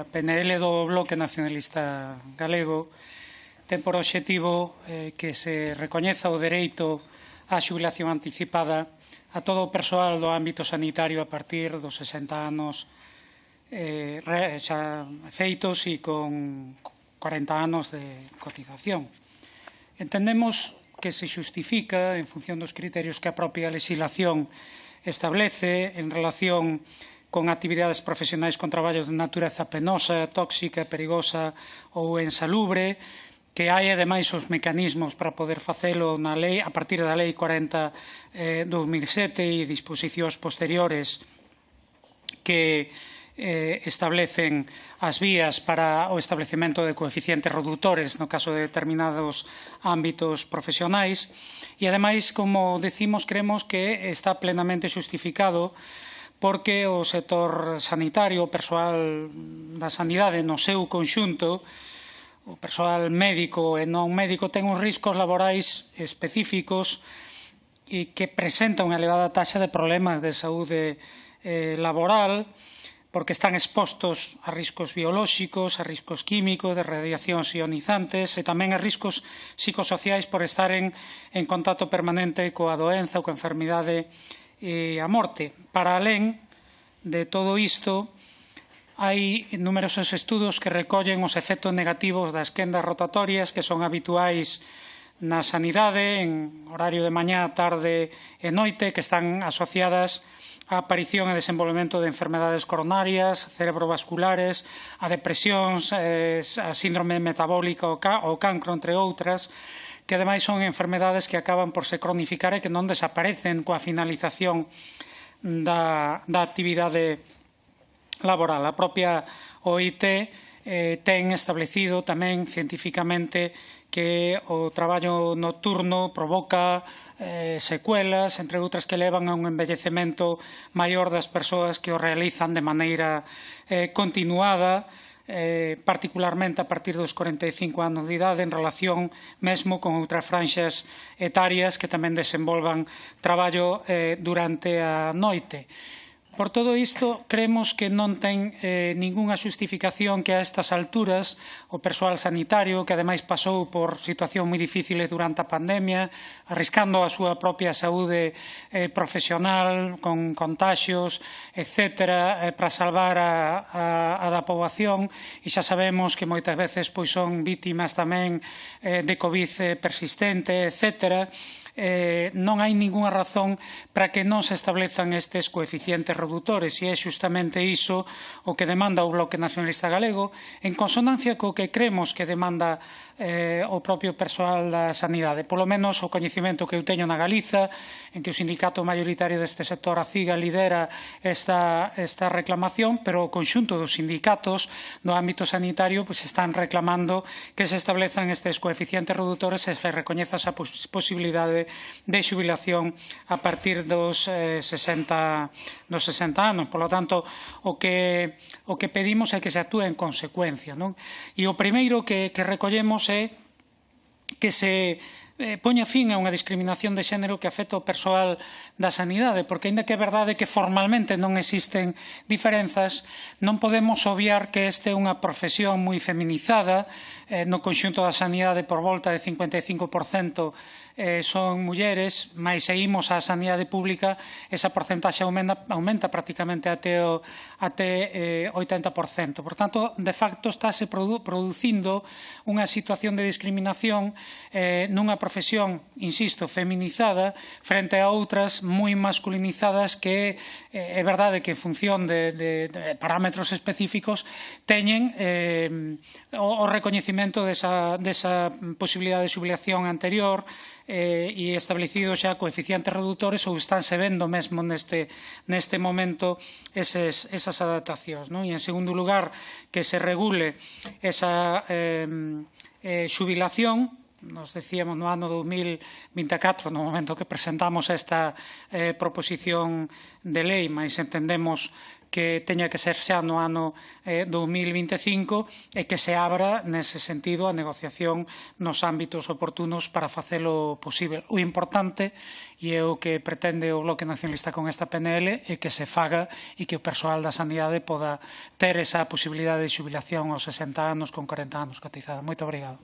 A PNL do Bloque Nacionalista Galego ten por obxectivo que se recoñeza o dereito á xubilación anticipada a todo o persoal do ámbito sanitario a partir dos 60 anos xa feitos e con 40 anos de cotización. Entendemos que se xustifica en función dos criterios que a propia legislación establece en relación con actividades profesionais con traballos de natureza penosa, tóxica, perigosa ou insalubre, que hai, ademais, os mecanismos para poder facelo na lei, a partir da Lei 40/2007 e disposicións posteriores que establecen as vías para o establecemento de coeficientes redutores no caso de determinados ámbitos profesionais e, ademais, como decimos, creemos que está plenamente xustificado porque o sector sanitario, o persoal da sanidade no seu conxunto, o persoal médico e non médico, ten uns riscos laborais específicos e que presentan unha elevada taxa de problemas de saúde laboral, porque están expostos a riscos biolóxicos, a riscos químicos, de radiacións ionizantes e tamén a riscos psicosociais por estaren en contacto permanente coa doenza ou coa enfermidade e a morte. Para alén de todo isto, hai numerosos estudos que recollen os efectos negativos das quendas rotatorias que son habituais na sanidade en horario de mañá, tarde e noite, que están asociadas á aparición e desenvolvemento de enfermedades coronarias, cerebrovasculares, a depresións, a síndrome metabólica ou cancro, entre outras, que ademais son enfermedades que acaban por se cronificar e que non desaparecen coa finalización da actividade laboral. A propia OIT ten establecido tamén cientificamente que o traballo nocturno provoca secuelas, entre outras que levan a un envellecemento maior das persoas que o realizan de maneira continuada, particularmente a partir dos 45 anos de idade en relación mesmo con outras franxas etarias que tamén desenvolvan traballo durante a noite. Por todo isto, creemos que non ten ningunha xustificación que a estas alturas o persoal sanitario, que ademais pasou por situacións moi difíciles durante a pandemia, arriscando a súa propia saúde profesional, con contaxios, etc., para salvar a da poboación, e xa sabemos que moitas veces son vítimas tamén de COVID persistente, etc., non hai ningunha razón para que non se establezan estes coeficientes redutores e é xustamente iso o que demanda o Bloque Nacionalista Galego en consonancia co que creemos que demanda o propio persoal da sanidade. Polo menos o coñecemento que eu teño na Galiza, en que o sindicato maioritario deste sector, a CIGA, lidera esta reclamación, pero o conxunto dos sindicatos no ámbito sanitario están reclamando que se establezan estes coeficientes redutores e se recoñeza esa posibilidade de xubilación a partir dos 60 anos. Por lo tanto, o que pedimos é que se actúe en consecuencia, non? E o primeiro que recollemos é que se poña fin a unha discriminación de xénero que afecta ao persoal da sanidade, porque, aínda que é verdade que formalmente non existen diferenzas, non podemos obviar que esta é unha profesión moi feminizada. No conxunto da sanidade, por volta de 55% son mulleres, mas se imos á sanidade pública, esa porcentaxe aumenta prácticamente até 80%. Por tanto, de facto, estáse producindo unha situación de discriminación nunha profesión, insisto, feminizada, frente a outras moi masculinizadas que é verdade que en función de parámetros específicos teñen o recoñecemento desa posibilidade de xubilación anterior e establecidos xa coeficientes redutores ou estánse vendo mesmo neste momento esas adaptacións. E, en segundo lugar, que se regule esa xubilación. Nos decíamos no ano 2024, no momento que presentamos esta proposición de lei, mas entendemos que teña que ser xa no ano 2025 e que se abra nese sentido a negociación nos ámbitos oportunos para facelo posible. O importante, e é o que pretende o Bloque Nacionalista con esta PNL, é que se faga e que o persoal da sanidade poda ter esa posibilidade de xubilación aos 60 anos con 40 anos cotizada. Moito obrigado.